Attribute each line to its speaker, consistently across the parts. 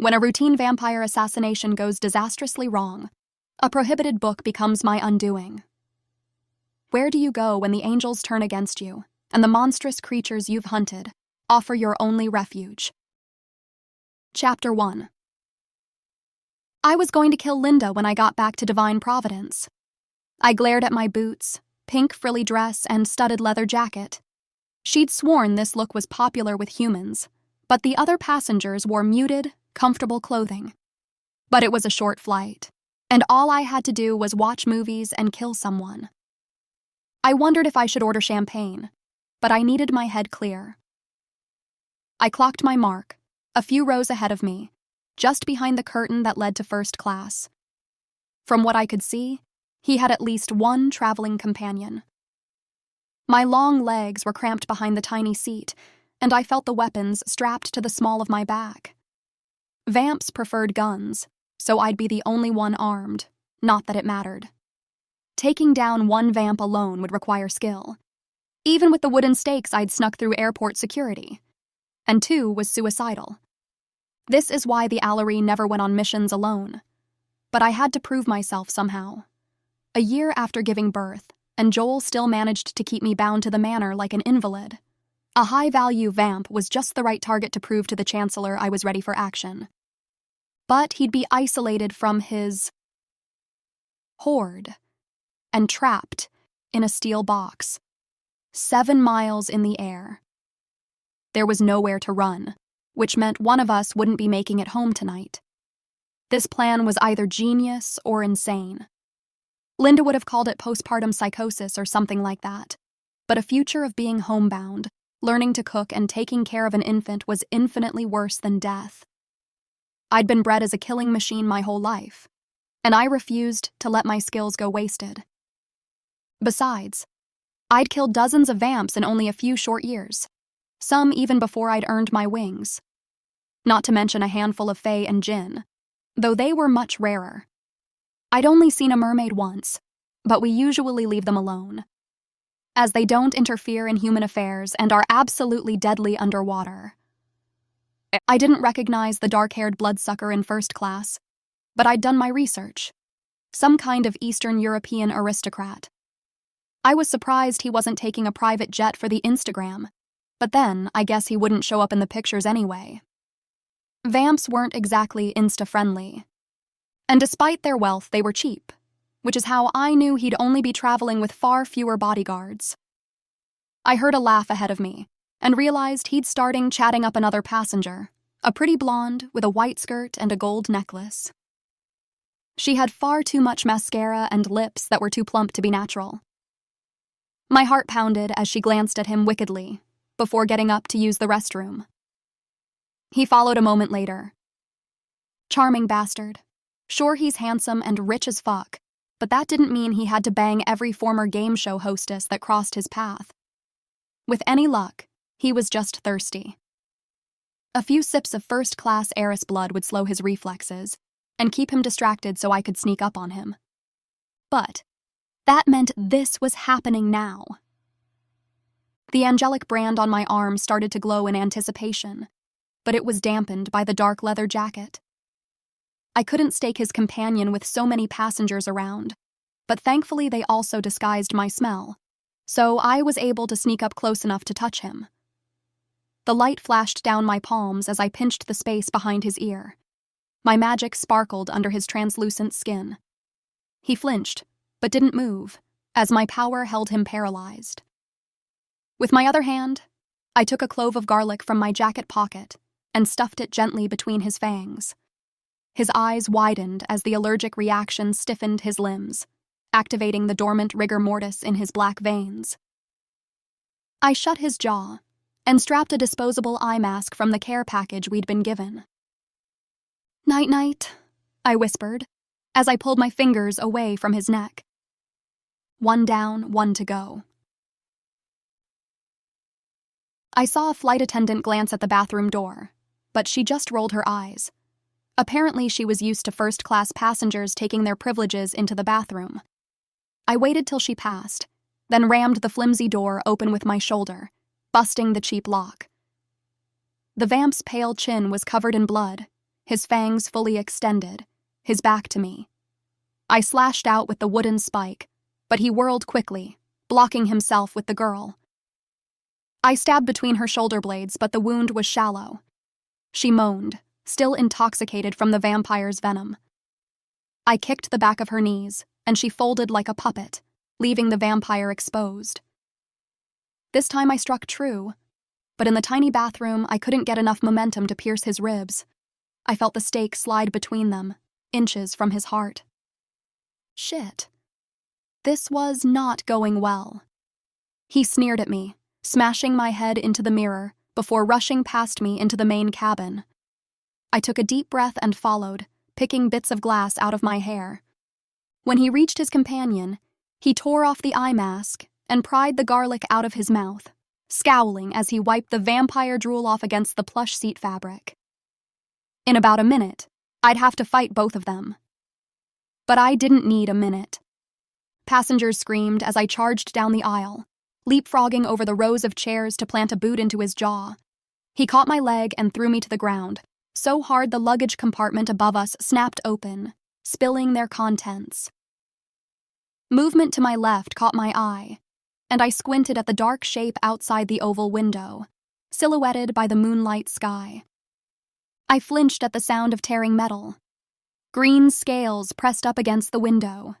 Speaker 1: When a routine vampire assassination goes disastrously wrong, a prohibited book becomes my undoing. Where do you go when the angels turn against you, and the monstrous creatures you've hunted offer your only refuge? Chapter 1. I was going to kill Linda when I got back to Divine Providence. I glared at my boots, pink frilly dress, and studded leather jacket. She'd sworn this look was popular with humans, but the other passengers wore muted, comfortable clothing. But it was a short flight, and all I had to do was watch movies and kill someone. I wondered if I should order champagne, but I needed my head clear. I clocked my mark, a few rows ahead of me, just behind the curtain that led to first class. From what I could see, he had at least one traveling companion. My long legs were cramped behind the tiny seat, and I felt the weapons strapped to the small of my back. Vamps preferred guns, so I'd be the only one armed, not that it mattered. Taking down one vamp alone would require skill, even with the wooden stakes I'd snuck through airport security. And 2 was suicidal. This is why the Allery never went on missions alone. But I had to prove myself somehow. A year after giving birth, and Joel still managed to keep me bound to the manor like an invalid. A high-value vamp was just the right target to prove to the Chancellor I was ready for action. But he'd be isolated from his horde and trapped in a steel box, 7 miles in the air. There was nowhere to run, which meant one of us wouldn't be making it home tonight. This plan was either genius or insane. Linda would have called it postpartum psychosis or something like that, but a future of being homebound, learning to cook, and taking care of an infant was infinitely worse than death. I'd been bred as a killing machine my whole life, and I refused to let my skills go wasted. Besides, I'd killed dozens of vamps in only a few short years, some even before I'd earned my wings. Not to mention a handful of fae and jinn, though they were much rarer. I'd only seen a mermaid once, but we usually leave them alone, as they don't interfere in human affairs and are absolutely deadly underwater. I didn't recognize the dark-haired bloodsucker in first class, but I'd done my research. Some kind of Eastern European aristocrat. I was surprised he wasn't taking a private jet for the Instagram, but then I guess he wouldn't show up in the pictures anyway. Vamps weren't exactly Insta-friendly. And despite their wealth, they were cheap, which is how I knew he'd only be traveling with far fewer bodyguards. I heard a laugh ahead of me, and realized he'd starting chatting up another passenger, a pretty blonde with a white skirt and a gold necklace. She had far too much mascara and lips that were too plump to be natural. My heart pounded as she glanced at him wickedly, before getting up to use the restroom. He followed a moment later. Charming bastard. Sure, he's handsome and rich as fuck, but that didn't mean he had to bang every former game show hostess that crossed his path. With any luck, he was just thirsty. A few sips of first-class heiress blood would slow his reflexes and keep him distracted so I could sneak up on him. But that meant this was happening now. The angelic brand on my arm started to glow in anticipation, but it was dampened by the dark leather jacket. I couldn't stake his companion with so many passengers around, but thankfully they also disguised my smell, so I was able to sneak up close enough to touch him. The light flashed down my palms as I pinched the space behind his ear. My magic sparkled under his translucent skin. He flinched, but didn't move, as my power held him paralyzed. With my other hand, I took a clove of garlic from my jacket pocket and stuffed it gently between his fangs. His eyes widened as the allergic reaction stiffened his limbs, activating the dormant rigor mortis in his black veins. I shut his jaw and strapped a disposable eye mask from the care package we'd been given. "Night-night," I whispered, as I pulled my fingers away from his neck. 1 down, 1 to go. I saw a flight attendant glance at the bathroom door, but she just rolled her eyes. Apparently she was used to first-class passengers taking their privileges into the bathroom. I waited till she passed, then rammed the flimsy door open with my shoulder, busting the cheap lock. The vamp's pale chin was covered in blood, his fangs fully extended, his back to me. I slashed out with the wooden spike, but he whirled quickly, blocking himself with the girl. I stabbed between her shoulder blades, but the wound was shallow. She moaned, still intoxicated from the vampire's venom. I kicked the back of her knees, and she folded like a puppet, leaving the vampire exposed. This time I struck true, but in the tiny bathroom I couldn't get enough momentum to pierce his ribs. I felt the stake slide between them, inches from his heart. Shit. This was not going well. He sneered at me, smashing my head into the mirror before rushing past me into the main cabin. I took a deep breath and followed, picking bits of glass out of my hair. When he reached his companion, he tore off the eye mask and pried the garlic out of his mouth, scowling as he wiped the vampire drool off against the plush seat fabric. In about a minute, I'd have to fight both of them. But I didn't need a minute. Passengers screamed as I charged down the aisle, leapfrogging over the rows of chairs to plant a boot into his jaw. He caught my leg and threw me to the ground, so hard the luggage compartment above us snapped open, spilling their contents. Movement to my left caught my eye, and I squinted at the dark shape outside the oval window, silhouetted by the moonlight sky. I flinched at the sound of tearing metal. Green scales pressed up against the window.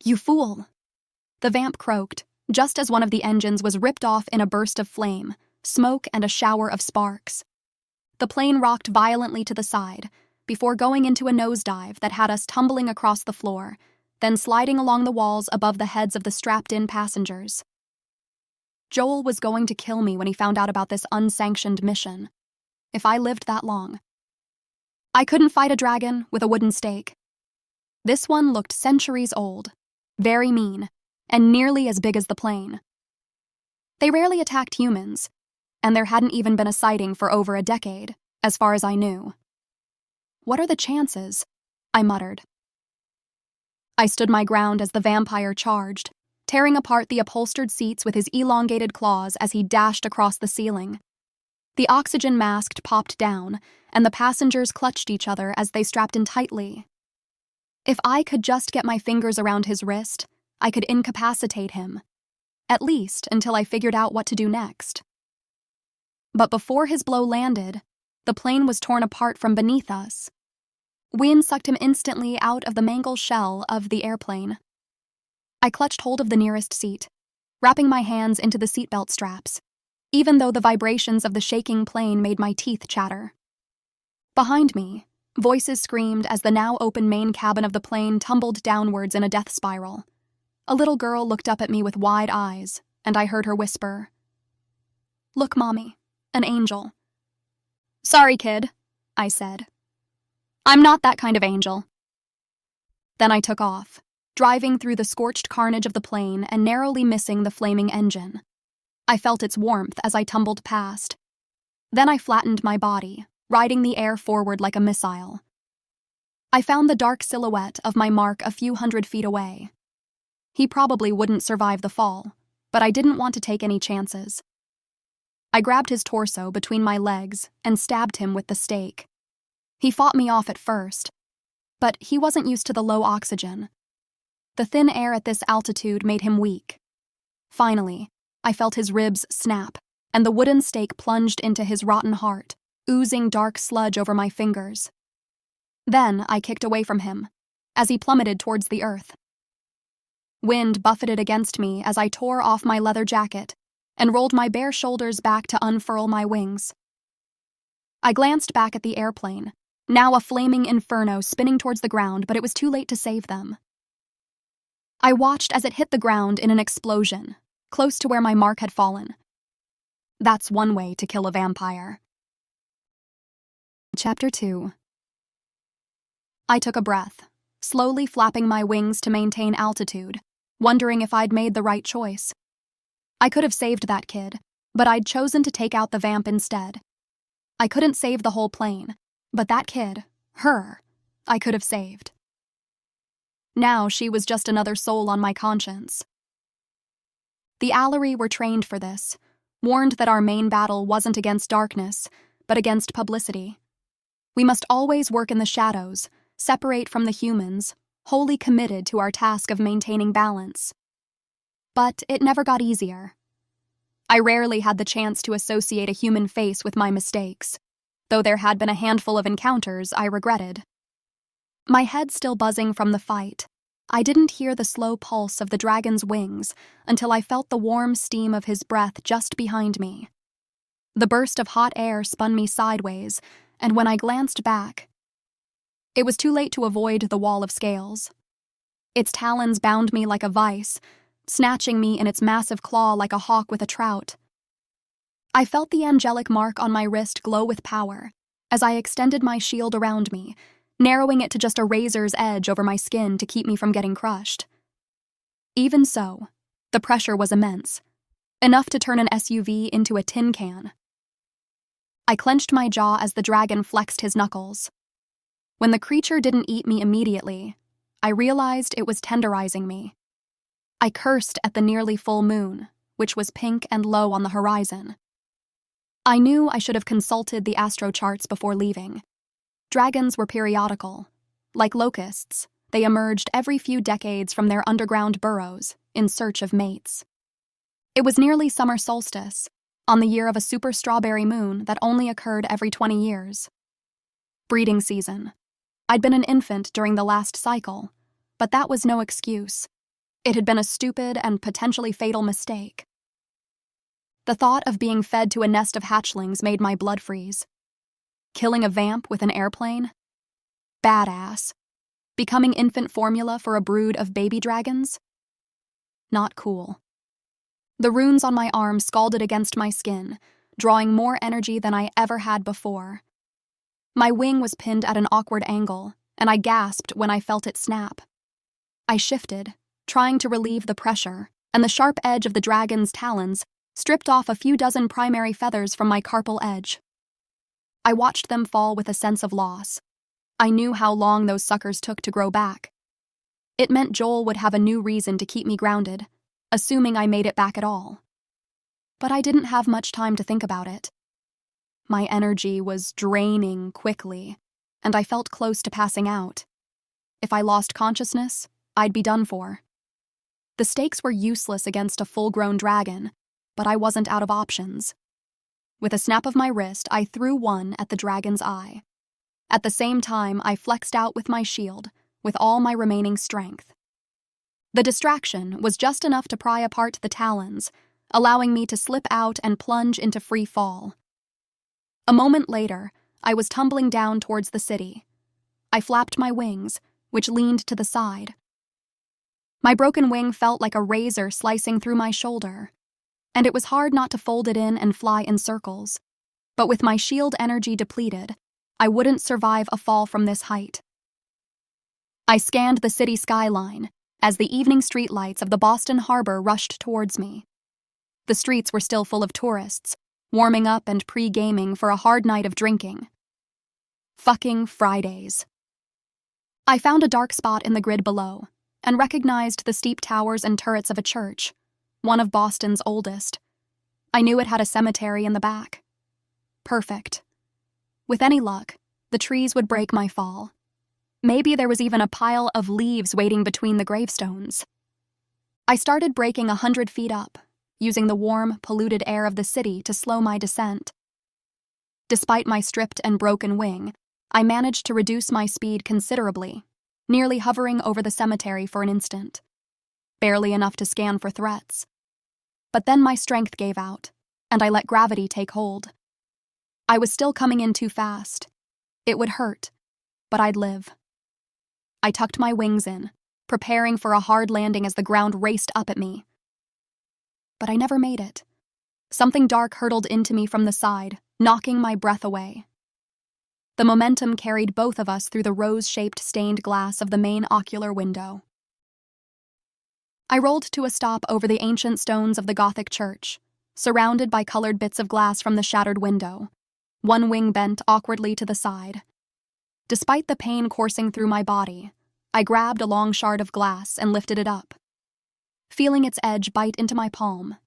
Speaker 1: "You fool!" The vamp croaked, just as one of the engines was ripped off in a burst of flame, smoke and a shower of sparks. The plane rocked violently to the side, before going into a nosedive that had us tumbling across the floor, then sliding along the walls above the heads of the strapped-in passengers. Joel was going to kill me when he found out about this unsanctioned mission, if I lived that long. I couldn't fight a dragon with a wooden stake. This one looked centuries old, very mean, and nearly as big as the plane. They rarely attacked humans, and there hadn't even been a sighting for over a decade, as far as I knew. "What are the chances?" I muttered. I stood my ground as the vampire charged, tearing apart the upholstered seats with his elongated claws as he dashed across the ceiling. The oxygen mask popped down, and the passengers clutched each other as they strapped in tightly. If I could just get my fingers around his wrist, I could incapacitate him, at least until I figured out what to do next. But before his blow landed, the plane was torn apart from beneath us. Wind sucked him instantly out of the mangled shell of the airplane. I clutched hold of the nearest seat, wrapping my hands into the seatbelt straps, even though the vibrations of the shaking plane made my teeth chatter. Behind me, voices screamed as the now open main cabin of the plane tumbled downwards in a death spiral. A little girl looked up at me with wide eyes, and I heard her whisper, "Look, Mommy, an angel." "Sorry, kid," I said. "I'm not that kind of angel." Then I took off, driving through the scorched carnage of the plane and narrowly missing the flaming engine. I felt its warmth as I tumbled past. Then I flattened my body, riding the air forward like a missile. I found the dark silhouette of my mark a few hundred feet away. He probably wouldn't survive the fall, but I didn't want to take any chances. I grabbed his torso between my legs and stabbed him with the stake. He fought me off at first, but he wasn't used to the low oxygen. The thin air at this altitude made him weak. Finally, I felt his ribs snap, and the wooden stake plunged into his rotten heart, oozing dark sludge over my fingers. Then I kicked away from him, as he plummeted towards the earth. Wind buffeted against me as I tore off my leather jacket and rolled my bare shoulders back to unfurl my wings. I glanced back at the airplane, now a flaming inferno spinning towards the ground, but it was too late to save them. I watched as it hit the ground in an explosion, close to where my mark had fallen. That's one way to kill a vampire. Chapter 2. I took a breath, slowly flapping my wings to maintain altitude, wondering if I'd made the right choice. I could have saved that kid, but I'd chosen to take out the vamp instead. I couldn't save the whole plane, but that kid, her, I could have saved. Now she was just another soul on my conscience. The Allery were trained for this, warned that our main battle wasn't against darkness, but against publicity. We must always work in the shadows, separate from the humans, wholly committed to our task of maintaining balance. But it never got easier. I rarely had the chance to associate a human face with my mistakes, though there had been a handful of encounters I regretted. My head still buzzing from the fight, I didn't hear the slow pulse of the dragon's wings until I felt the warm steam of his breath just behind me. The burst of hot air spun me sideways, and when I glanced back, it was too late to avoid the wall of scales. Its talons bound me like a vice, snatching me in its massive claw like a hawk with a trout. I felt the angelic mark on my wrist glow with power as I extended my shield around me, narrowing it to just a razor's edge over my skin to keep me from getting crushed. Even so, the pressure was immense, enough to turn an SUV into a tin can. I clenched my jaw as the dragon flexed his knuckles. When the creature didn't eat me immediately, I realized it was tenderizing me. I cursed at the nearly full moon, which was pink and low on the horizon. I knew I should have consulted the astro charts before leaving. Dragons were periodical. Like locusts, they emerged every few decades from their underground burrows in search of mates. It was nearly summer solstice, on the year of a super strawberry moon that only occurred every 20 years. Breeding season. I'd been an infant during the last cycle, but that was no excuse. It had been a stupid and potentially fatal mistake. The thought of being fed to a nest of hatchlings made my blood freeze. Killing a vamp with an airplane? Badass. Becoming infant formula for a brood of baby dragons? Not cool. The runes on my arm scalded against my skin, drawing more energy than I ever had before. My wing was pinned at an awkward angle, and I gasped when I felt it snap. I shifted, trying to relieve the pressure, and the sharp edge of the dragon's talons stripped off a few dozen primary feathers from my carpal edge. I watched them fall with a sense of loss. I knew how long those suckers took to grow back. It meant Joel would have a new reason to keep me grounded, assuming I made it back at all. But I didn't have much time to think about it. My energy was draining quickly, and I felt close to passing out. If I lost consciousness, I'd be done for. The stakes were useless against a full-grown dragon, but I wasn't out of options. With a snap of my wrist, I threw one at the dragon's eye. At the same time, I flexed out with my shield, with all my remaining strength. The distraction was just enough to pry apart the talons, allowing me to slip out and plunge into free fall. A moment later, I was tumbling down towards the city. I flapped my wings, which leaned to the side. My broken wing felt like a razor slicing through my shoulder, and it was hard not to fold it in and fly in circles. But with my shield energy depleted, I wouldn't survive a fall from this height. I scanned the city skyline as the evening streetlights of the Boston harbor rushed towards me. The streets were still full of tourists, warming up and pre-gaming for a hard night of drinking. Fucking Fridays. I found a dark spot in the grid below and recognized the steep towers and turrets of a church, one of Boston's oldest. I knew it had a cemetery in the back. Perfect. With any luck, the trees would break my fall. Maybe there was even a pile of leaves waiting between the gravestones. I started breaking 100 feet up, using the warm, polluted air of the city to slow my descent. Despite my stripped and broken wing, I managed to reduce my speed considerably, nearly hovering over the cemetery for an instant. Barely enough to scan for threats. But then my strength gave out, and I let gravity take hold. I was still coming in too fast. It would hurt, but I'd live. I tucked my wings in, preparing for a hard landing as the ground raced up at me. But I never made it. Something dark hurtled into me from the side, knocking my breath away. The momentum carried both of us through the rose-shaped stained glass of the main ocular window. I rolled to a stop over the ancient stones of the Gothic church, surrounded by colored bits of glass from the shattered window, one wing bent awkwardly to the side. Despite the pain coursing through my body, I grabbed a long shard of glass and lifted it up, feeling its edge bite into my palm.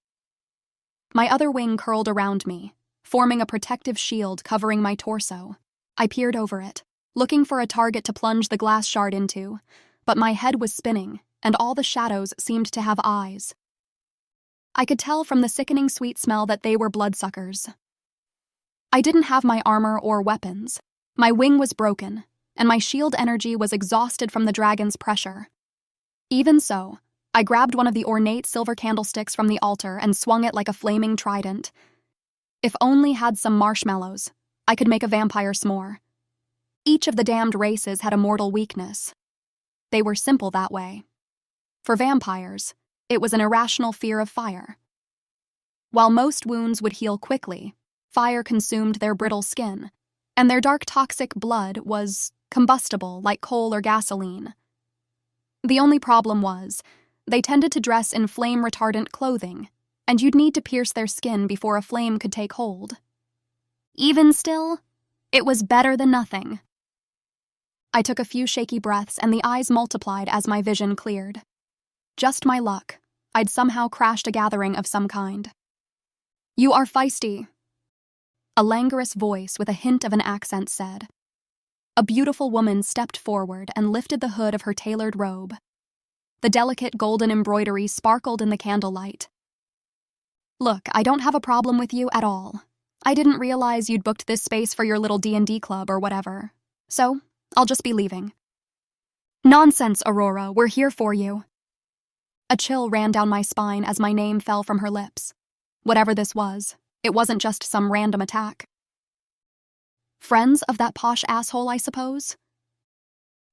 Speaker 1: My other wing curled around me, forming a protective shield covering my torso. I peered over it, looking for a target to plunge the glass shard into, but my head was spinning, and all the shadows seemed to have eyes. I could tell from the sickening sweet smell that they were bloodsuckers. I didn't have my armor or weapons. My wing was broken, and my shield energy was exhausted from the dragon's pressure. Even so, I grabbed one of the ornate silver candlesticks from the altar and swung it like a flaming trident. If only had some marshmallows, I could make a vampire s'more. Each of the damned races had a mortal weakness. They were simple that way. For vampires, it was an irrational fear of fire. While most wounds would heal quickly, fire consumed their brittle skin, and their dark toxic blood was combustible like coal or gasoline. The only problem was, they tended to dress in flame-retardant clothing, and you'd need to pierce their skin before a flame could take hold. Even still, it was better than nothing. I took a few shaky breaths and the eyes multiplied as my vision cleared. Just my luck. I'd somehow crashed a gathering of some kind. "You are feisty," a languorous voice with a hint of an accent said. A beautiful woman stepped forward and lifted the hood of her tailored robe. The delicate golden embroidery sparkled in the candlelight. "Look, I don't have a problem with you at all. I didn't realize you'd booked this space for your little D&D club or whatever. So, I'll just be leaving." "Nonsense, Aurora, we're here for you." A chill ran down my spine as my name fell from her lips. Whatever this was, it wasn't just some random attack. Friends of that posh asshole, I suppose?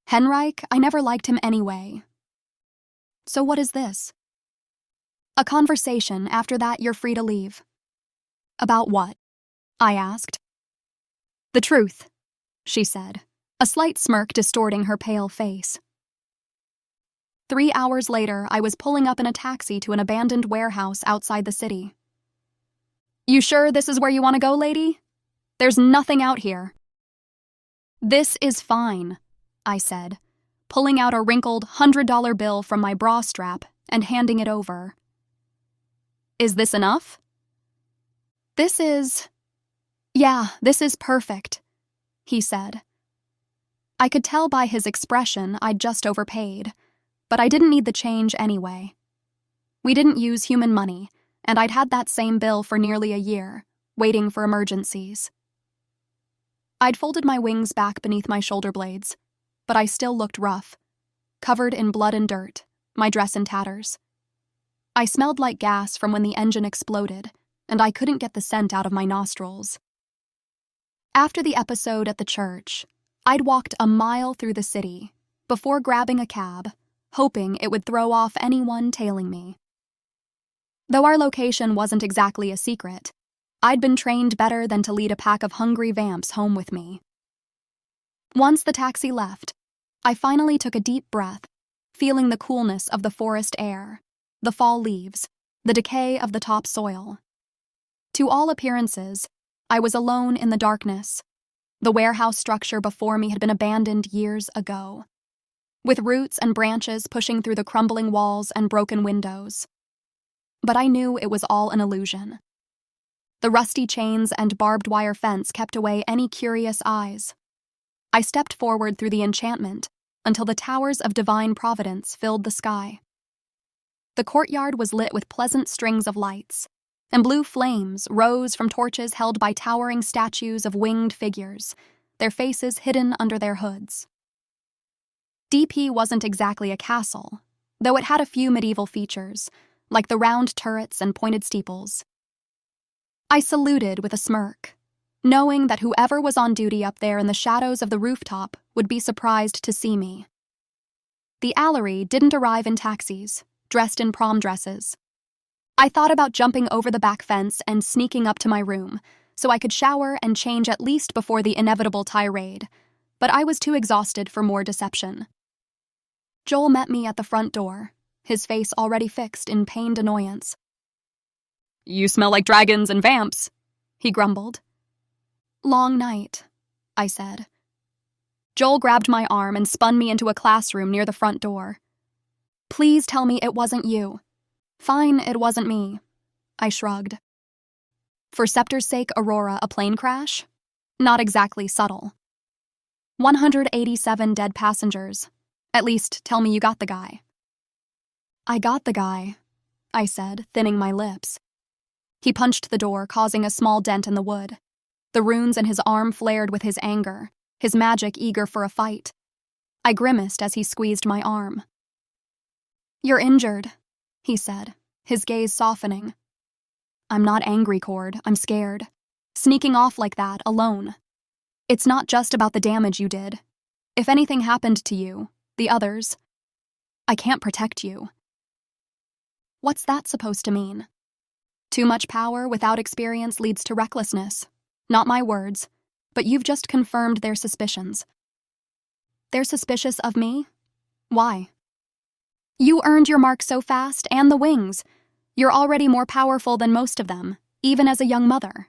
Speaker 1: Henrich, I never liked him anyway. So what is this? A conversation, after that you're free to leave. About what? I asked. The truth, she said, a slight smirk distorting her pale face. 3 hours later, I was pulling up in a taxi to an abandoned warehouse outside the city. "You sure this is where you want to go, lady? There's nothing out here." "This is fine," I said, pulling out a wrinkled $100 bill from my bra strap and handing it over. "Is this enough?" Yeah, this is perfect," he said. I could tell by his expression I'd just overpaid, but I didn't need the change anyway. We didn't use human money, and I'd had that same bill for nearly a year, waiting for emergencies. I'd folded my wings back beneath my shoulder blades, but I still looked rough, covered in blood and dirt, my dress in tatters. I smelled like gas from when the engine exploded, and I couldn't get the scent out of my nostrils. After the episode at the church, I'd walked a mile through the city before grabbing a cab, hoping it would throw off anyone tailing me. Though our location wasn't exactly a secret, I'd been trained better than to lead a pack of hungry vamps home with me. Once the taxi left, I finally took a deep breath, feeling the coolness of the forest air, the fall leaves, the decay of the topsoil. To all appearances, I was alone in the darkness. The warehouse structure before me had been abandoned years ago, with roots and branches pushing through the crumbling walls and broken windows. But I knew it was all an illusion. The rusty chains and barbed wire fence kept away any curious eyes. I stepped forward through the enchantment until the towers of divine providence filled the sky. The courtyard was lit with pleasant strings of lights, and blue flames rose from torches held by towering statues of winged figures, their faces hidden under their hoods. DP wasn't exactly a castle, though it had a few medieval features, like the round turrets and pointed steeples. I saluted with a smirk, knowing that whoever was on duty up there in the shadows of the rooftop would be surprised to see me. The Allery didn't arrive in taxis, dressed in prom dresses. I thought about jumping over the back fence and sneaking up to my room, so I could shower and change at least before the inevitable tirade, but I was too exhausted for more deception. Joel met me at the front door, his face already fixed in pained annoyance. "You smell like dragons and vamps," he grumbled. "Long night," I said. Joel grabbed my arm and spun me into a classroom near the front door. "Please tell me it wasn't you." "Fine, it wasn't me," I shrugged. "For Scepter's sake, Aurora, a plane crash? Not exactly subtle." 187 dead passengers. At least, tell me you got the guy. I got the guy, I said, thinning my lips. He punched the door, causing a small dent in the wood. The runes in his arm flared with his anger, his magic eager for a fight. I grimaced as he squeezed my arm. You're injured, he said, his gaze softening. I'm not angry, Cord. I'm scared. Sneaking off like that, alone. It's not just about the damage you did. If anything happened to you, the others, I can't protect you. What's that supposed to mean? Too much power without experience leads to recklessness. Not my words, but you've just confirmed their suspicions. They're suspicious of me? Why? You earned your mark so fast, and the wings. You're already more powerful than most of them, even as a young mother.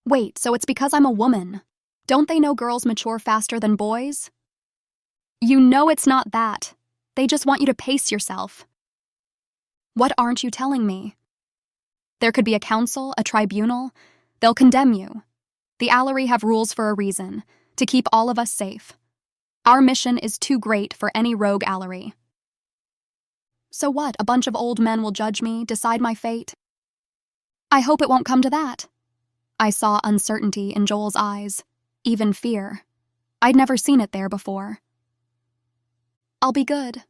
Speaker 1: Wait, so it's because I'm a woman. Don't they know girls mature faster than boys? You know it's not that. They just want you to pace yourself. What aren't you telling me? There could be a council, a tribunal. They'll condemn you. The Allery have rules for a reason, to keep all of us safe. Our mission is too great for any rogue Allery. So what, a bunch of old men will judge me, decide my fate? I hope it won't come to that. I saw uncertainty in Joel's eyes, even fear. I'd never seen it there before. I'll be good,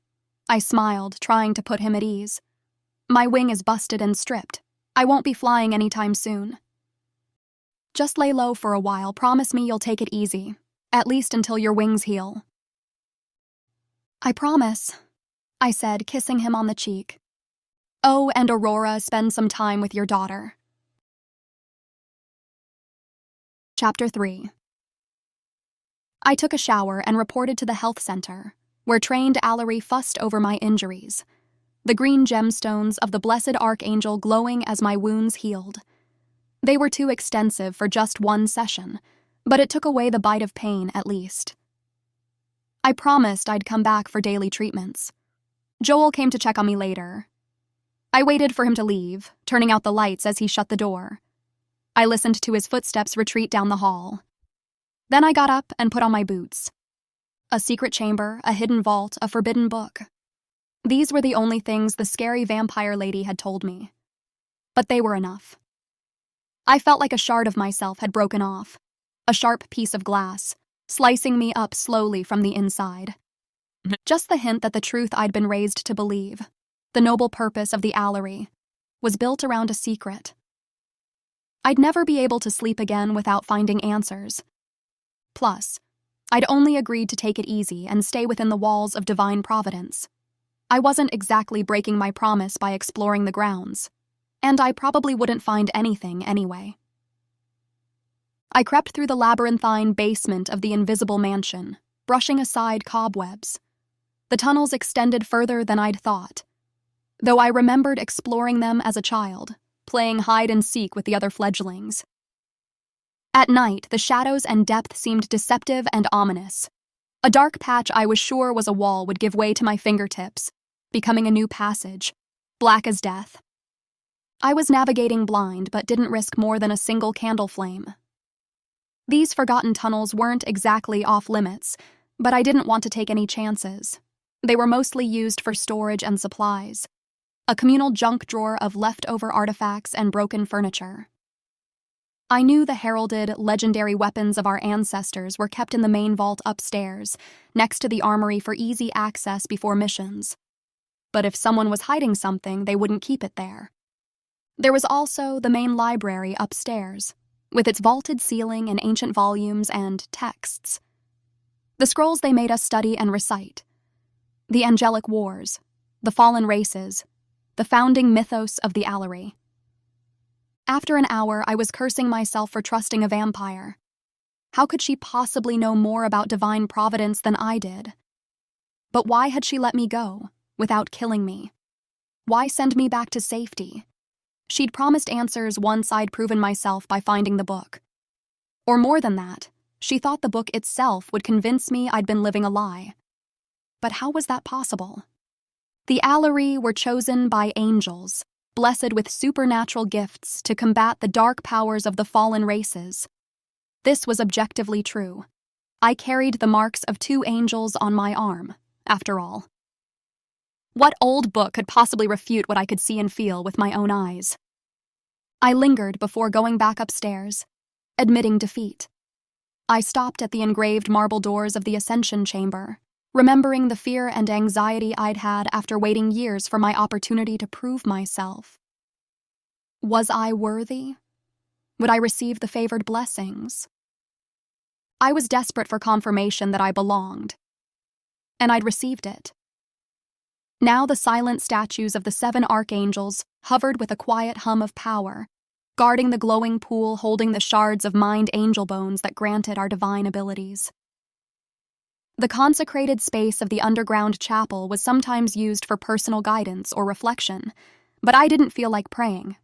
Speaker 1: I smiled, trying to put him at ease. My wing is busted and stripped. I won't be flying anytime soon. Just lay low for a while. Promise me you'll take it easy, at least until your wings heal. I promise, I said, kissing him on the cheek. Oh, and Aurora, spend some time with your daughter. Chapter 3. I took a shower and reported to the health center, where trained Allery fussed over my injuries, the green gemstones of the blessed archangel glowing as my wounds healed. They were too extensive for just one session, but it took away the bite of pain at least. I promised I'd come back for daily treatments. Joel came to check on me later. I waited for him to leave, turning out the lights as he shut the door. I listened to his footsteps retreat down the hall. Then I got up and put on my boots. A secret chamber, a hidden vault, a forbidden book. These were the only things the scary vampire lady had told me. But they were enough. I felt like a shard of myself had broken off, a sharp piece of glass, slicing me up slowly from the inside. Just the hint that the truth I'd been raised to believe, the noble purpose of the Allery, was built around a secret. I'd never be able to sleep again without finding answers. Plus, I'd only agreed to take it easy and stay within the walls of divine providence. I wasn't exactly breaking my promise by exploring the grounds, and I probably wouldn't find anything anyway. I crept through the labyrinthine basement of the invisible mansion, brushing aside cobwebs. The tunnels extended further than I'd thought, though I remembered exploring them as a child, playing hide-and-seek with the other fledglings. At night, the shadows and depth seemed deceptive and ominous. A dark patch I was sure was a wall would give way to my fingertips, becoming a new passage, black as death. I was navigating blind, but didn't risk more than a single candle flame. These forgotten tunnels weren't exactly off-limits, but I didn't want to take any chances. They were mostly used for storage and supplies, a communal junk drawer of leftover artifacts and broken furniture. I knew the heralded, legendary weapons of our ancestors were kept in the main vault upstairs, next to the armory for easy access before missions. But if someone was hiding something, they wouldn't keep it there. There was also the main library upstairs, with its vaulted ceiling and ancient volumes and texts. The scrolls they made us study and recite. The angelic wars, the fallen races, the founding mythos of the Allery. After an hour, I was cursing myself for trusting a vampire. How could she possibly know more about divine providence than I did? But why had she let me go, without killing me? Why send me back to safety? She'd promised answers once I'd proven myself by finding the book. Or more than that, she thought the book itself would convince me I'd been living a lie. But how was that possible? The Allery were chosen by angels, blessed with supernatural gifts to combat the dark powers of the fallen races. This was objectively true. I carried the marks of 2 angels on my arm, after all. What old book could possibly refute what I could see and feel with my own eyes? I lingered before going back upstairs, admitting defeat. I stopped at the engraved marble doors of the Ascension Chamber, remembering the fear and anxiety I'd had after waiting years for my opportunity to prove myself. Was I worthy? Would I receive the favored blessings? I was desperate for confirmation that I belonged, and I'd received it. Now the silent statues of the 7 archangels hovered with a quiet hum of power, guarding the glowing pool, holding the shards of mind angel bones that granted our divine abilities. The consecrated space of the underground chapel was sometimes used for personal guidance or reflection, but I didn't feel like praying.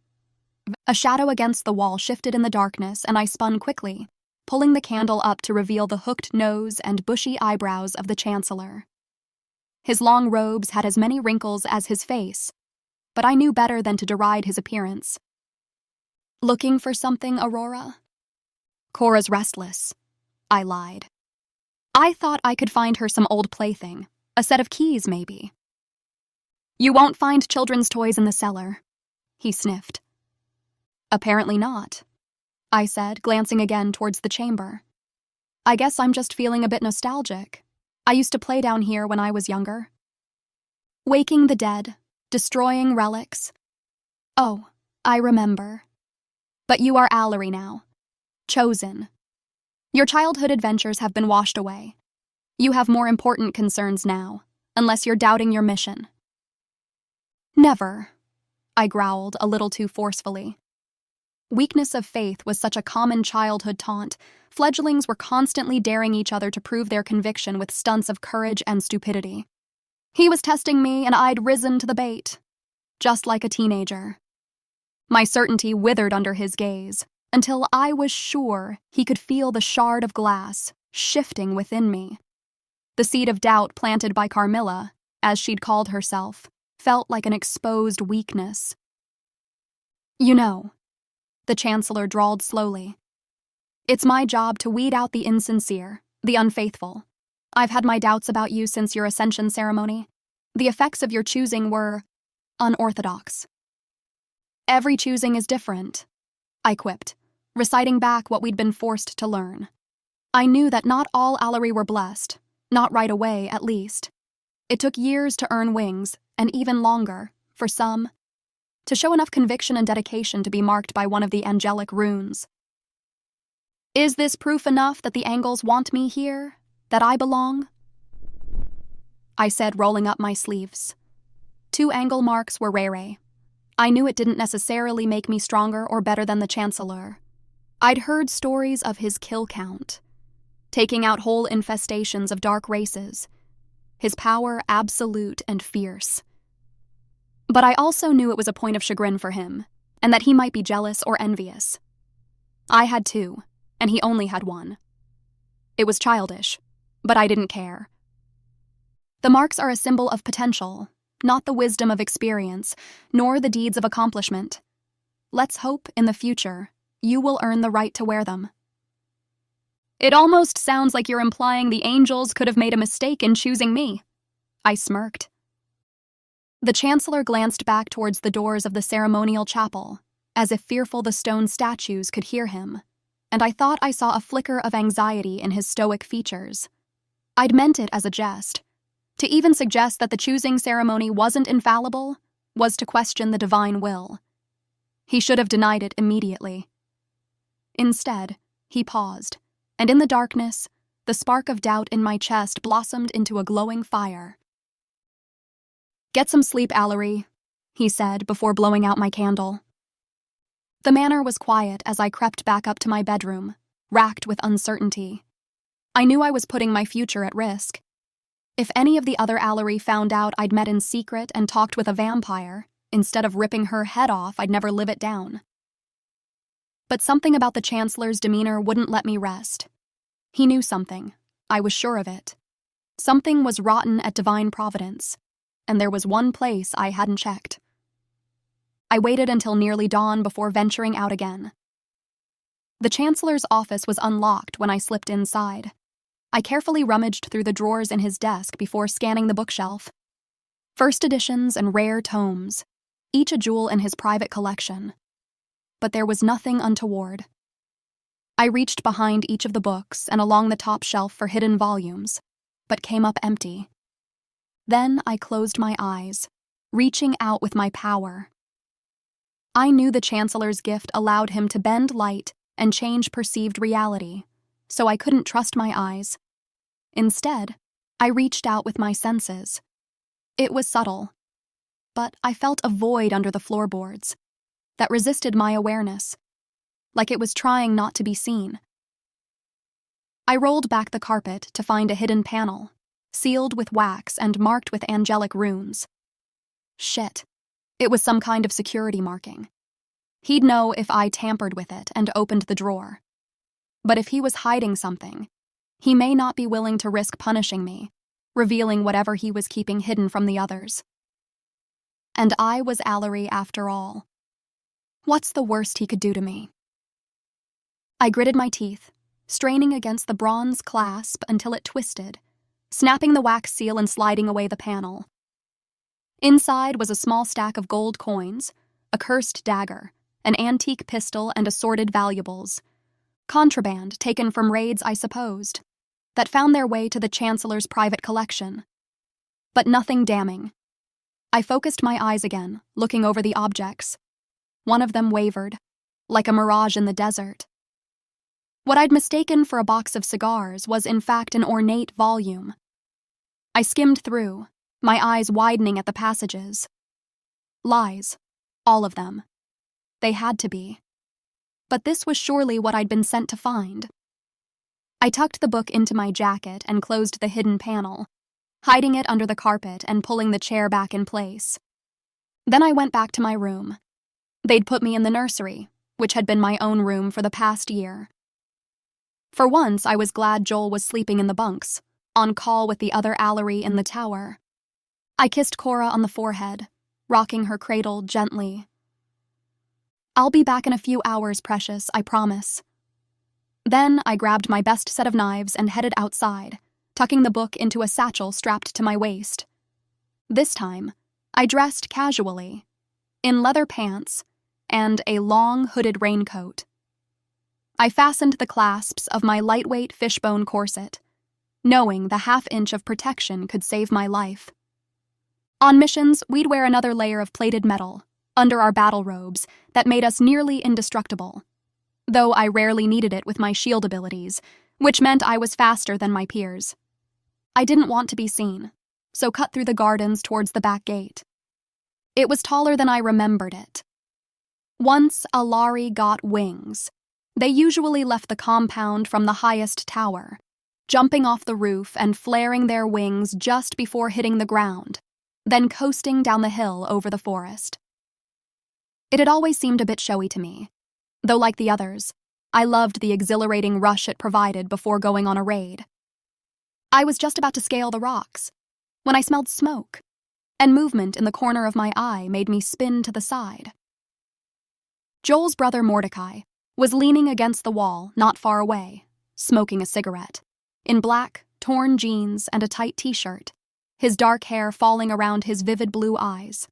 Speaker 1: A shadow against the wall shifted in the darkness, and I spun quickly, pulling the candle up to reveal the hooked nose and bushy eyebrows of the Chancellor. His long robes had as many wrinkles as his face, but I knew better than to deride his appearance. Looking for something, Aurora? Cora's restless, I lied. I thought I could find her some old plaything, a set of keys maybe. You won't find children's toys in the cellar, he sniffed. Apparently not, I said, glancing again towards the chamber. I guess I'm just feeling a bit nostalgic. I used to play down here when I was younger. Waking the dead, destroying relics. Oh, I remember. But you are Allery now. Chosen. Your childhood adventures have been washed away. You have more important concerns now, unless you're doubting your mission. Never, I growled a little too forcefully. Weakness of faith was such a common childhood taunt. Fledglings were constantly daring each other to prove their conviction with stunts of courage and stupidity. He was testing me, and I'd risen to the bait, just like a teenager. My certainty withered under his gaze, until I was sure he could feel the shard of glass shifting within me. The seed of doubt planted by Carmilla, as she'd called herself, felt like an exposed weakness. You know, the Chancellor drawled slowly. It's my job to weed out the insincere, the unfaithful. I've had my doubts about you since your ascension ceremony. The effects of your choosing were unorthodox. Every choosing is different, I quipped, reciting back what we'd been forced to learn. I knew that not all Allery were blessed, not right away at least. It took years to earn wings, and even longer, for some, to show enough conviction and dedication to be marked by one of the angelic runes. Is this proof enough that the Angles want me here, that I belong? I said, rolling up my sleeves. 2 angle marks were rare. I knew it didn't necessarily make me stronger or better than the Chancellor. I'd heard stories of his kill count, taking out whole infestations of dark races, his power absolute and fierce. But I also knew it was a point of chagrin for him, and that he might be jealous or envious. I had 2, and he only had 1. It was childish, but I didn't care. The marks are a symbol of potential, not the wisdom of experience, nor the deeds of accomplishment. Let's hope, in the future, you will earn the right to wear them. It almost sounds like you're implying the angels could have made a mistake in choosing me, I smirked. The Chancellor glanced back towards the doors of the ceremonial chapel, as if fearful the stone statues could hear him, and I thought I saw a flicker of anxiety in his stoic features. I'd meant it as a jest. To even suggest that the choosing ceremony wasn't infallible was to question the divine will. He should have denied it immediately. Instead, he paused, and in the darkness, the spark of doubt in my chest blossomed into a glowing fire. Get some sleep, Allery, he said before blowing out my candle. The manor was quiet as I crept back up to my bedroom, racked with uncertainty. I knew I was putting my future at risk. If any of the other Allery found out I'd met in secret and talked with a vampire, instead of ripping her head off, I'd never live it down. But something about the Chancellor's demeanor wouldn't let me rest. He knew something. I was sure of it. Something was rotten at Divine Providence, and there was one place I hadn't checked. I waited until nearly dawn before venturing out again. The Chancellor's office was unlocked when I slipped inside. I carefully rummaged through the drawers in his desk before scanning the bookshelf. First editions and rare tomes, each a jewel in his private collection. But there was nothing untoward. I reached behind each of the books and along the top shelf for hidden volumes, but came up empty. Then I closed my eyes, reaching out with my power. I knew the Chancellor's gift allowed him to bend light and change perceived reality, so I couldn't trust my eyes. Instead, I reached out with my senses. It was subtle, but I felt a void under the floorboards that resisted my awareness, like it was trying not to be seen. I rolled back the carpet to find a hidden panel, sealed with wax and marked with angelic runes. Shit, it was some kind of security marking. He'd know if I tampered with it and opened the drawer. But if he was hiding something, he may not be willing to risk punishing me, revealing whatever he was keeping hidden from the others. And I was Allery after all. What's the worst he could do to me? I gritted my teeth, straining against the bronze clasp until it twisted, snapping the wax seal and sliding away the panel. Inside was a small stack of gold coins, a cursed dagger, an antique pistol, and assorted valuables. Contraband taken from raids, I supposed, that found their way to the Chancellor's private collection. But nothing damning. I focused my eyes again, looking over the objects. One of them wavered, like a mirage in the desert. What I'd mistaken for a box of cigars was in fact an ornate volume. I skimmed through, my eyes widening at the passages. Lies, all of them. They had to be. But this was surely what I'd been sent to find. I tucked the book into my jacket and closed the hidden panel, hiding it under the carpet and pulling the chair back in place. Then I went back to my room. They'd put me in the nursery, which had been my own room for the past year. For once, I was glad Joel was sleeping in the bunks, on call with the other Allery in the tower. I kissed Cora on the forehead, rocking her cradle gently. I'll be back in a few hours, Precious, I promise. Then I grabbed my best set of knives and headed outside, tucking the book into a satchel strapped to my waist. This time, I dressed casually, in leather pants and a long hooded raincoat. I fastened the clasps of my lightweight fishbone corset, knowing the half-inch of protection could save my life. On missions, we'd wear another layer of plated metal under our battle robes that made us nearly indestructible, though I rarely needed it with my shield abilities, which meant I was faster than my peers. I didn't want to be seen, so cut through the gardens towards the back gate. It was taller than I remembered it. Once Allari got wings, they usually left the compound from the highest tower, jumping off the roof and flaring their wings just before hitting the ground, then coasting down the hill over the forest. It had always seemed a bit showy to me, though like the others, I loved the exhilarating rush it provided before going on a raid. I was just about to scale the rocks, when I smelled smoke, and movement in the corner of my eye made me spin to the side. Joel's brother Mordecai was leaning against the wall not far away, smoking a cigarette, in black, torn jeans and a tight t-shirt, his dark hair falling around his vivid blue eyes.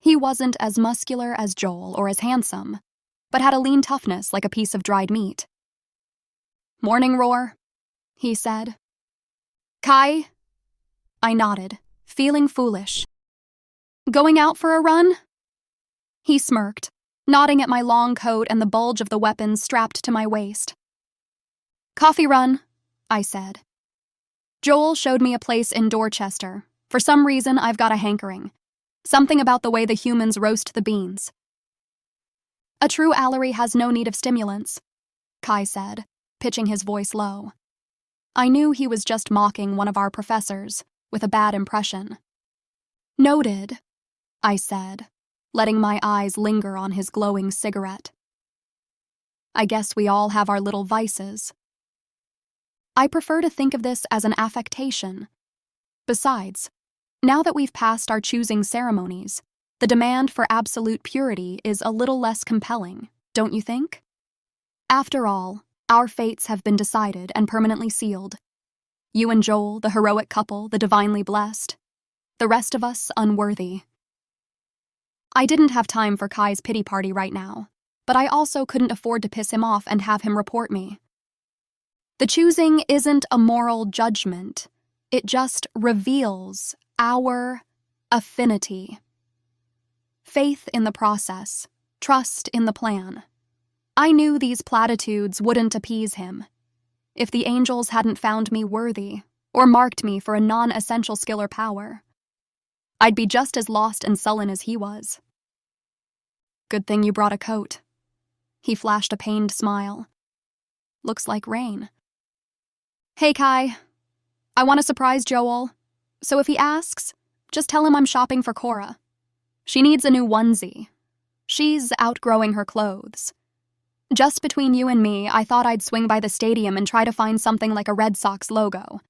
Speaker 1: He wasn't as muscular as Joel or as handsome, but had a lean toughness like a piece of dried meat. "Morning, Roar," he said. "Kai?" I nodded, feeling foolish. "Going out for a run?" He smirked, nodding at my long coat and the bulge of the weapons strapped to my waist. "Coffee run," I said. Joel showed me a place in Dorchester. For some reason, I've got a hankering. Something about the way the humans roast the beans. "A true Allery has no need of stimulants," Kai said, pitching his voice low. I knew he was just mocking one of our professors, with a bad impression. "Noted," I said, letting my eyes linger on his glowing cigarette. I guess we all have our little vices. I prefer to think of this as an affectation. Besides, now that we've passed our choosing ceremonies, the demand for absolute purity is a little less compelling, don't you think? After all, our fates have been decided and permanently sealed, You and Joel, the heroic couple, the divinely blessed. The rest of us unworthy. I didn't have time for Kai's pity party right now, but I also couldn't afford to piss him off and have him report me. The choosing isn't a moral judgment. It just reveals our affinity. Faith in the process, trust in the plan. I knew these platitudes wouldn't appease him. If the angels hadn't found me worthy, or marked me for a non-essential skill or power, I'd be just as lost and sullen as he was. Good thing you brought a coat. He flashed a pained smile. Looks like rain. Hey, Kai. I want to surprise Joel, so if he asks, just tell him I'm shopping for Cora. She needs a new onesie. She's outgrowing her clothes. Just between you and me, I thought I'd swing by the stadium and try to find something like a Red Sox logo.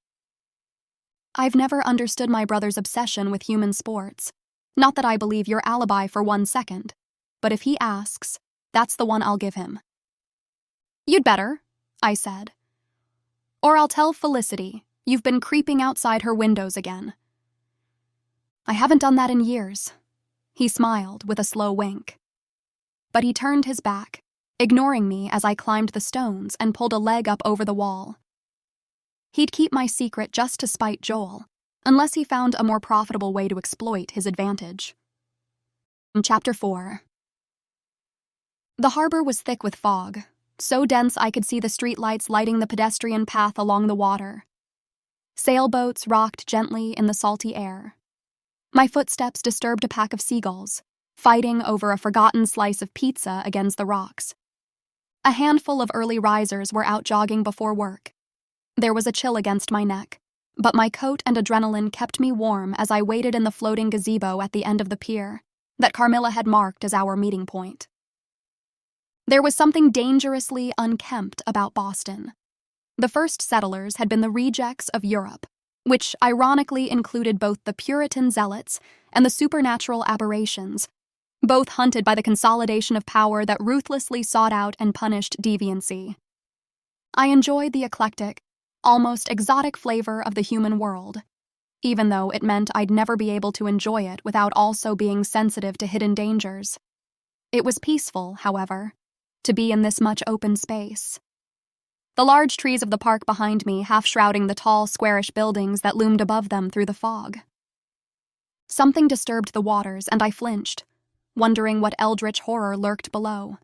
Speaker 1: I've never understood my brother's obsession with human sports. Not that I believe your alibi for 1 second, but if he asks, that's the one I'll give him. You'd better, I said. Or I'll tell Felicity you've been creeping outside her windows again. I haven't done that in years. He smiled with a slow wink. But he turned his back, ignoring me as I climbed the stones and pulled a leg up over the wall. He'd keep my secret just to spite Joel, unless he found a more profitable way to exploit his advantage. Chapter 4. The harbor was thick with fog, so dense I could see the streetlights lighting the pedestrian path along the water. Sailboats rocked gently in the salty air. My footsteps disturbed a pack of seagulls, fighting over a forgotten slice of pizza against the rocks. A handful of early risers were out jogging before work. There was a chill against my neck, but my coat and adrenaline kept me warm as I waited in the floating gazebo at the end of the pier that Carmilla had marked as our meeting point. There was something dangerously unkempt about Boston. The first settlers had been the rejects of Europe, which ironically included both the Puritan zealots and the supernatural aberrations, both hunted by the consolidation of power that ruthlessly sought out and punished deviancy. I enjoyed the eclectic, almost exotic flavor of the human world, even though it meant I'd never be able to enjoy it without also being sensitive to hidden dangers. It was peaceful, however, to be in this much open space. The large trees of the park behind me half-shrouding the tall, squarish buildings that loomed above them through the fog. Something disturbed the waters, and I flinched, wondering what eldritch horror lurked below.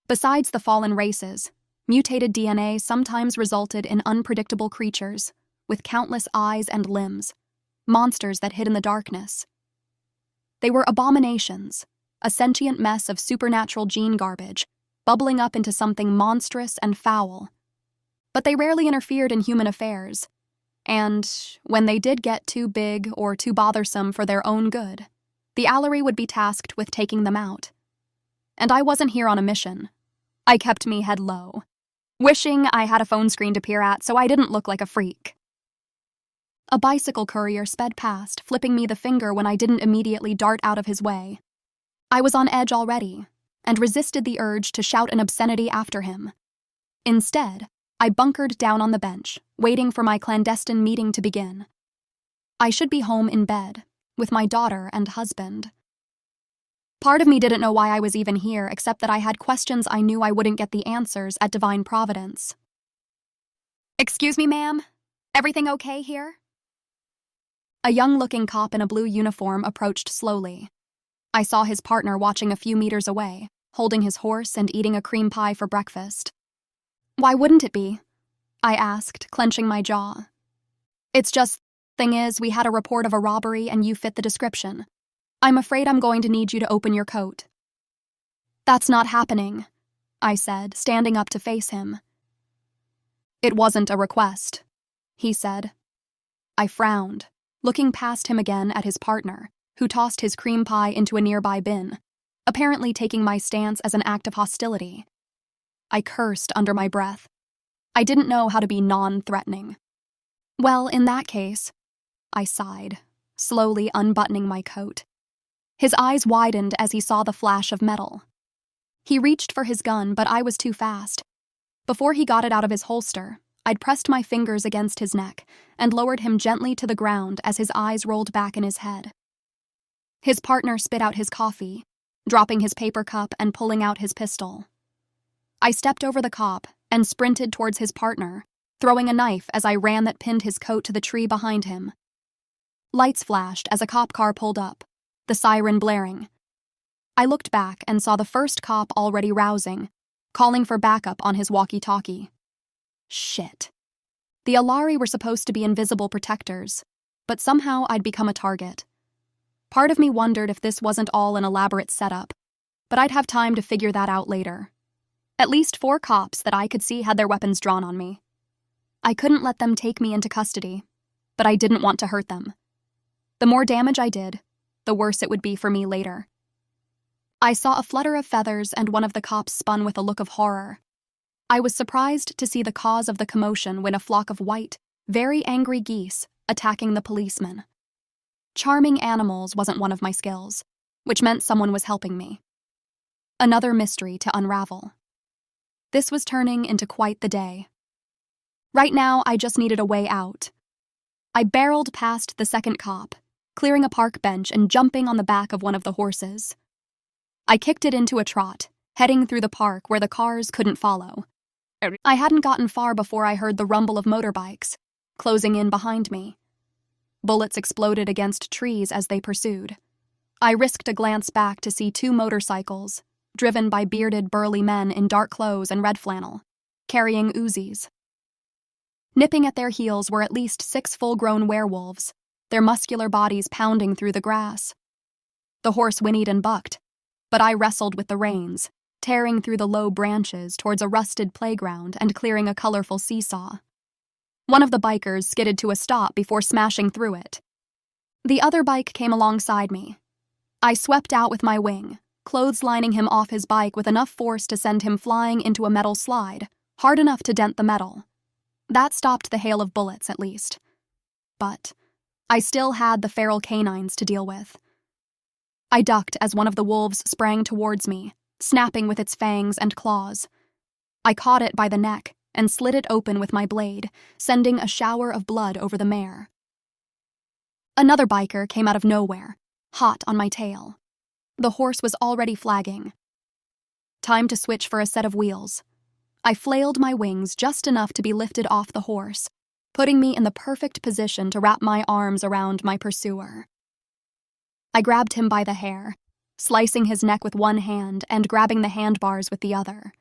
Speaker 1: Besides the fallen races, mutated DNA sometimes resulted in unpredictable creatures, with countless eyes and limbs, monsters that hid in the darkness. They were abominations, a sentient mess of supernatural gene garbage, bubbling up into something monstrous and foul. But they rarely interfered in human affairs, and when they did get too big or too bothersome for their own good, the Allery would be tasked with taking them out. And I wasn't here on a mission. I kept me head low, wishing I had a phone screen to peer at so I didn't look like a freak. A bicycle courier sped past, flipping me the finger when I didn't immediately dart out of his way. I was on edge already, and resisted the urge to shout an obscenity after him. Instead, I bunkered down on the bench, waiting for my clandestine meeting to begin. I should be home in bed, with my daughter and husband. Part of me didn't know why I was even here, except that I had questions I knew I wouldn't get the answers at Divine Providence. "Excuse me, ma'am? Everything okay here?" A young-looking cop in a blue uniform approached slowly. I saw his partner watching a few meters away, holding his horse and eating a cream pie for breakfast. "Why wouldn't it be?" I asked, clenching my jaw. "It's just, thing is, we had a report of a robbery and you fit the description. I'm afraid I'm going to need you to open your coat." "That's not happening," I said, standing up to face him. "It wasn't a request," he said. I frowned, looking past him again at his partner, who tossed his cream pie into a nearby bin, apparently taking my stance as an act of hostility. I cursed under my breath. I didn't know how to be non-threatening. "Well, in that case," I sighed, slowly unbuttoning my coat. His eyes widened as he saw the flash of metal. He reached for his gun, but I was too fast. Before he got it out of his holster, I'd pressed my fingers against his neck and lowered him gently to the ground as his eyes rolled back in his head. His partner spit out his coffee, dropping his paper cup and pulling out his pistol. I stepped over the cop and sprinted towards his partner, throwing a knife as I ran that pinned his coat to the tree behind him. Lights flashed as a cop car pulled up, the siren blaring. I looked back and saw the first cop already rousing, calling for backup on his walkie-talkie. Shit. The Alari were supposed to be invisible protectors, but somehow I'd become a target. Part of me wondered if this wasn't all an elaborate setup, but I'd have time to figure that out later. At least 4 cops that I could see had their weapons drawn on me. I couldn't let them take me into custody, but I didn't want to hurt them. The more damage I did, the worse it would be for me later. I saw a flutter of feathers and one of the cops spun with a look of horror. I was surprised to see the cause of the commotion when a flock of white, very angry geese attacking the policeman. Charming animals wasn't one of my skills, which meant someone was helping me. Another mystery to unravel. This was turning into quite the day. Right now, I just needed a way out. I barreled past the second cop, clearing a park bench and jumping on the back of one of the horses. I kicked it into a trot, heading through the park where the cars couldn't follow. I hadn't gotten far before I heard the rumble of motorbikes, closing in behind me. Bullets exploded against trees as they pursued. I risked a glance back to see 2 motorcycles, driven by bearded, burly men in dark clothes and red flannel, carrying Uzis. Nipping at their heels were at least 6 full-grown werewolves, their muscular bodies pounding through the grass. The horse whinnied and bucked, but I wrestled with the reins, tearing through the low branches towards a rusted playground and clearing a colorful seesaw. One of the bikers skidded to a stop before smashing through it. The other bike came alongside me. I swept out with my wing, clotheslining him off his bike with enough force to send him flying into a metal slide, hard enough to dent the metal. That stopped the hail of bullets, at least. But I still had the feral canines to deal with. I ducked as one of the wolves sprang towards me, snapping with its fangs and claws. I caught it by the neck and slit it open with my blade, sending a shower of blood over the mare. Another biker came out of nowhere, hot on my tail. The horse was already flagging. Time to switch for a set of wheels. I flailed my wings just enough to be lifted off the horse, putting me in the perfect position to wrap my arms around my pursuer. I grabbed him by the hair, slicing his neck with one hand and grabbing the handbars with the other.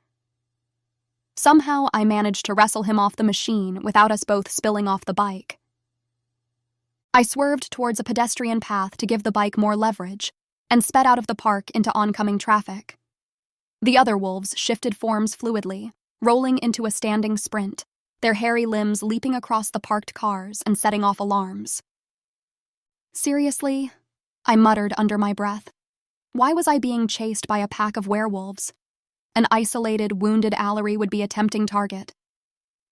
Speaker 1: Somehow I managed to wrestle him off the machine without us both spilling off the bike. I swerved towards a pedestrian path to give the bike more leverage and sped out of the park into oncoming traffic. The other wolves shifted forms fluidly, rolling into a standing sprint, their hairy limbs leaping across the parked cars and setting off alarms. Seriously? I muttered under my breath. Why was I being chased by a pack of werewolves? An isolated, wounded Alari would be a tempting target.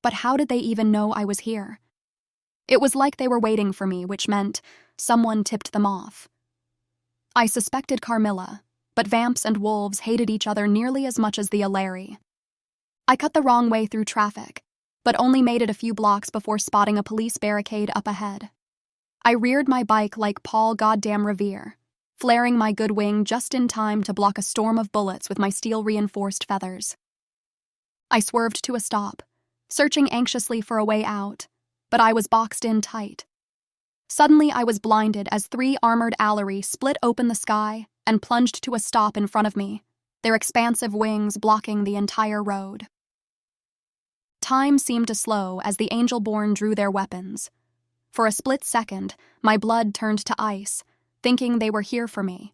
Speaker 1: But how did they even know I was here? It was like they were waiting for me, which meant someone tipped them off. I suspected Carmilla, but vamps and wolves hated each other nearly as much as the Alari. I cut the wrong way through traffic, but only made it a few blocks before spotting a police barricade up ahead. I reared my bike like Paul Goddamn Revere, flaring my good wing just in time to block a storm of bullets with my steel-reinforced feathers. I swerved to a stop, searching anxiously for a way out, but I was boxed in tight. Suddenly I was blinded as 3 armored Alari split open the sky and plunged to a stop in front of me, their expansive wings blocking the entire road. Time seemed to slow as the Angelborn drew their weapons. For a split second, my blood turned to ice, thinking they were here for me.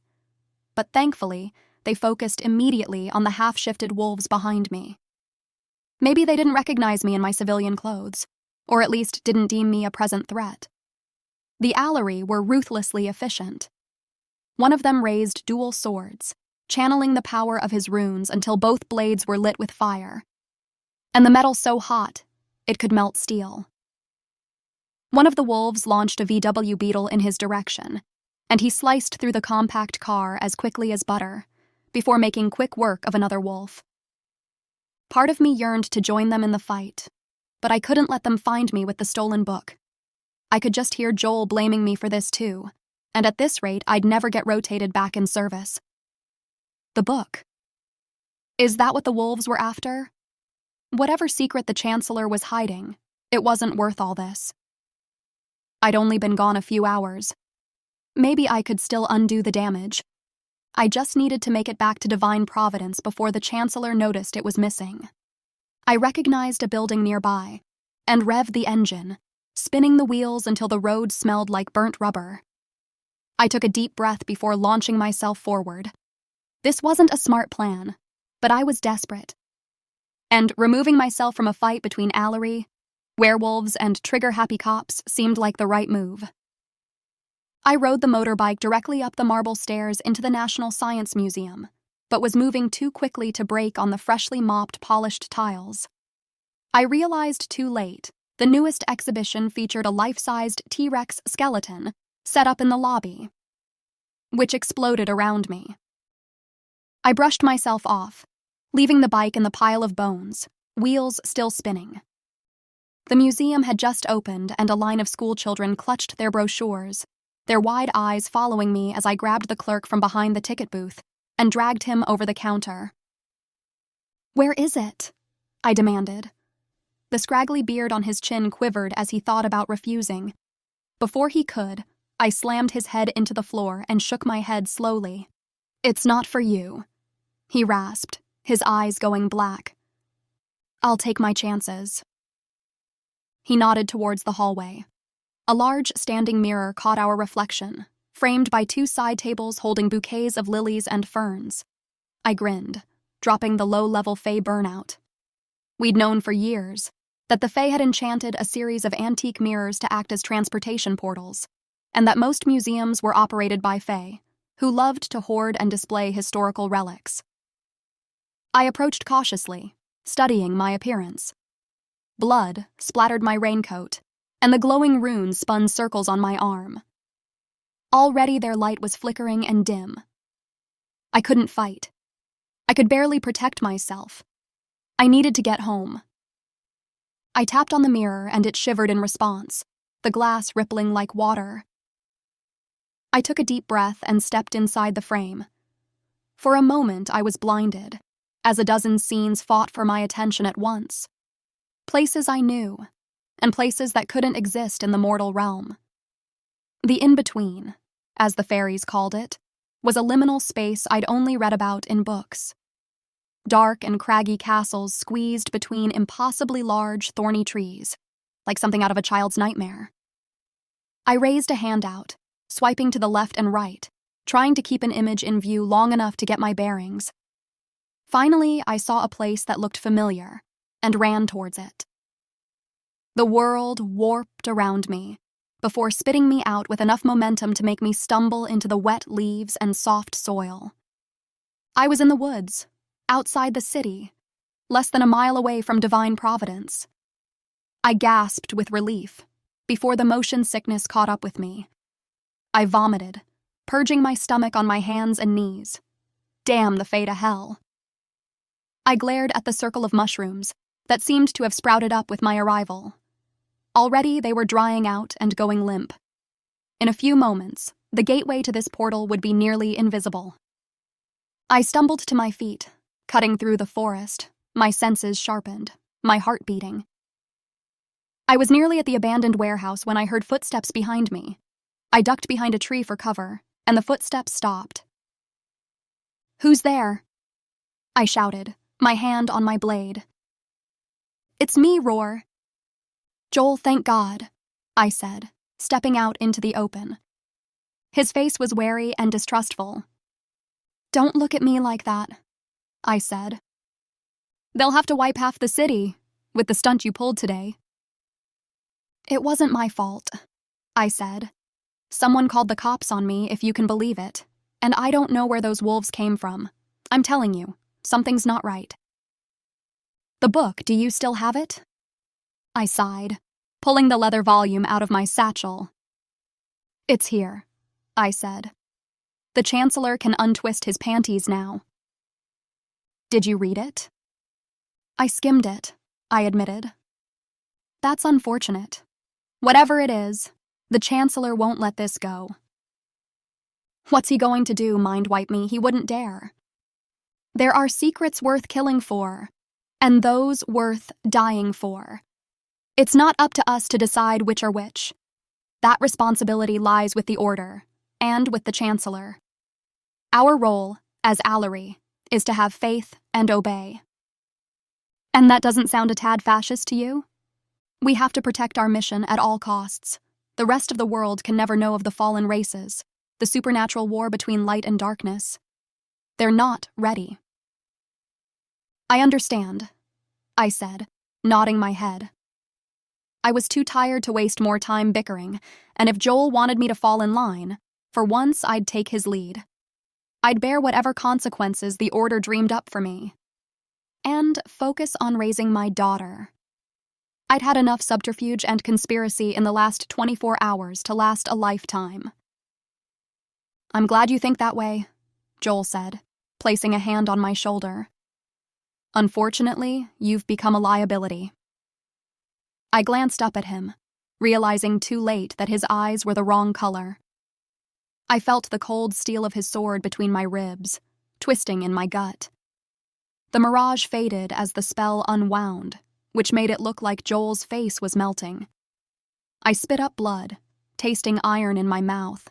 Speaker 1: But thankfully, they focused immediately on the half-shifted wolves behind me. Maybe they didn't recognize me in my civilian clothes, or at least didn't deem me a present threat. The Alari were ruthlessly efficient. One of them raised dual swords, channeling the power of his runes until both blades were lit with fire, and the metal so hot it could melt steel. One of the wolves launched a VW Beetle in his direction, and he sliced through the compact car as quickly as butter, before making quick work of another wolf. Part of me yearned to join them in the fight, but I couldn't let them find me with the stolen book. I could just hear Joel blaming me for this too, and at this rate I'd never get rotated back in service. The book. Is that what the wolves were after? Whatever secret the Chancellor was hiding, it wasn't worth all this. I'd only been gone a few hours. Maybe I could still undo the damage. I just needed to make it back to Divine Providence before the Chancellor noticed it was missing. I recognized a building nearby and revved the engine, spinning the wheels until the road smelled like burnt rubber. I took a deep breath before launching myself forward. This wasn't a smart plan, but I was desperate. And removing myself from a fight between Allery, werewolves, and trigger-happy cops seemed like the right move. I rode the motorbike directly up the marble stairs into the National Science Museum, but was moving too quickly to brake on the freshly mopped, polished tiles. I realized too late the newest exhibition featured a life-sized T-Rex skeleton set up in the lobby, which exploded around me. I brushed myself off, leaving the bike in the pile of bones, wheels still spinning. The museum had just opened and a line of schoolchildren clutched their brochures, their wide eyes following me as I grabbed the clerk from behind the ticket booth and dragged him over the counter. "Where is it?" I demanded. The scraggly beard on his chin quivered as he thought about refusing. Before he could, I slammed his head into the floor and shook my head slowly. "It's not for you," he rasped, his eyes going black. "I'll take my chances." He nodded towards the hallway. A large standing mirror caught our reflection, framed by two side tables holding bouquets of lilies and ferns. I grinned, dropping the low-level Fae burnout. We'd known for years that the Fae had enchanted a series of antique mirrors to act as transportation portals, and that most museums were operated by Fae, who loved to hoard and display historical relics. I approached cautiously, studying my appearance. Blood splattered my raincoat, and the glowing runes spun circles on my arm. Already their light was flickering and dim. I couldn't fight. I could barely protect myself. I needed to get home. I tapped on the mirror and it shivered in response, the glass rippling like water. I took a deep breath and stepped inside the frame. For a moment I was blinded, as a dozen scenes fought for my attention at once. Places I knew, and places that couldn't exist in the mortal realm. The in-between, as the fairies called it, was a liminal space I'd only read about in books. Dark and craggy castles squeezed between impossibly large, thorny trees, like something out of a child's nightmare. I raised a hand out, swiping to the left and right, trying to keep an image in view long enough to get my bearings. Finally, I saw a place that looked familiar, and ran towards it. The world warped around me, before spitting me out with enough momentum to make me stumble into the wet leaves and soft soil. I was in the woods, outside the city, less than a mile away from Divine Providence. I gasped with relief, before the motion sickness caught up with me. I vomited, purging my stomach on my hands and knees. Damn the Fae to hell. I glared at the circle of mushrooms that seemed to have sprouted up with my arrival. Already they were drying out and going limp. In a few moments, the gateway to this portal would be nearly invisible. I stumbled to my feet, cutting through the forest, my senses sharpened, my heart beating. I was nearly at the abandoned warehouse when I heard footsteps behind me. I ducked behind a tree for cover, and the footsteps stopped. "Who's there?" I shouted, my hand on my blade. "It's me, Roar." "Joel, thank God," I said, stepping out into the open. His face was wary and distrustful. "Don't look at me like that," I said. "They'll have to wipe half the city, with the stunt you pulled today." "It wasn't my fault," I said. "Someone called the cops on me, if you can believe it, and I don't know where those wolves came from. I'm telling you, something's not right." "The book, do you still have it?" I sighed, pulling the leather volume out of my satchel. "It's here," I said. "The Chancellor can untwist his panties now." "Did you read it?" "I skimmed it," I admitted. That's unfortunate. Whatever it is, the Chancellor won't let this go. What's he going to do, mind wipe me? He wouldn't dare. There are secrets worth killing for, and those worth dying for. It's not up to us to decide which are which. That responsibility lies with the Order, and with the Chancellor. Our role, as Allery, is to have faith and obey. And that doesn't sound a tad fascist to you? We have to protect our mission at all costs. The rest of the world can never know of the fallen races, the supernatural war between light and darkness. They're not ready. I understand, I said, nodding my head. I was too tired to waste more time bickering, and if Joel wanted me to fall in line, for once I'd take his lead. I'd bear whatever consequences the Order dreamed up for me. And focus on raising my daughter. I'd had enough subterfuge and conspiracy in the last 24 hours to last a lifetime. I'm glad you think that way, Joel said, placing a hand on my shoulder. Unfortunately, you've become a liability. I glanced up at him, realizing too late that his eyes were the wrong color. I felt the cold steel of his sword between my ribs, twisting in my gut. The mirage faded as the spell unwound, which made it look like Joel's face was melting. I spit up blood, tasting iron in my mouth.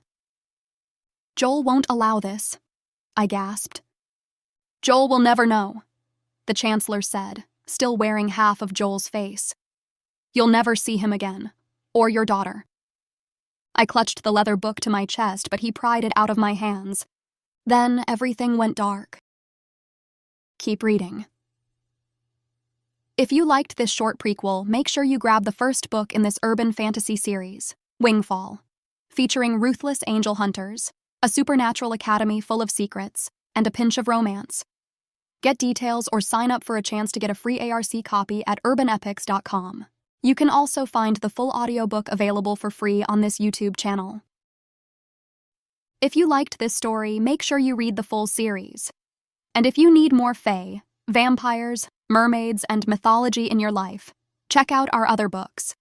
Speaker 1: Joel won't allow this, I gasped. Joel will never know, the Chancellor said, still wearing half of Joel's face. You'll never see him again, or your daughter. I clutched the leather book to my chest, but he pried it out of my hands. Then everything went dark. Keep reading. If you liked this short prequel, make sure you grab the first book in this urban fantasy series, WingFail, featuring ruthless angel hunters, a supernatural academy full of secrets, and a pinch of romance. Get details or sign up for a chance to get a free ARC copy at urbanepics.com. You can also find the full audiobook available for free on this YouTube channel. If you liked this story, make sure you read the full series. And if you need more fae, vampires, mermaids, and mythology in your life, check out our other books.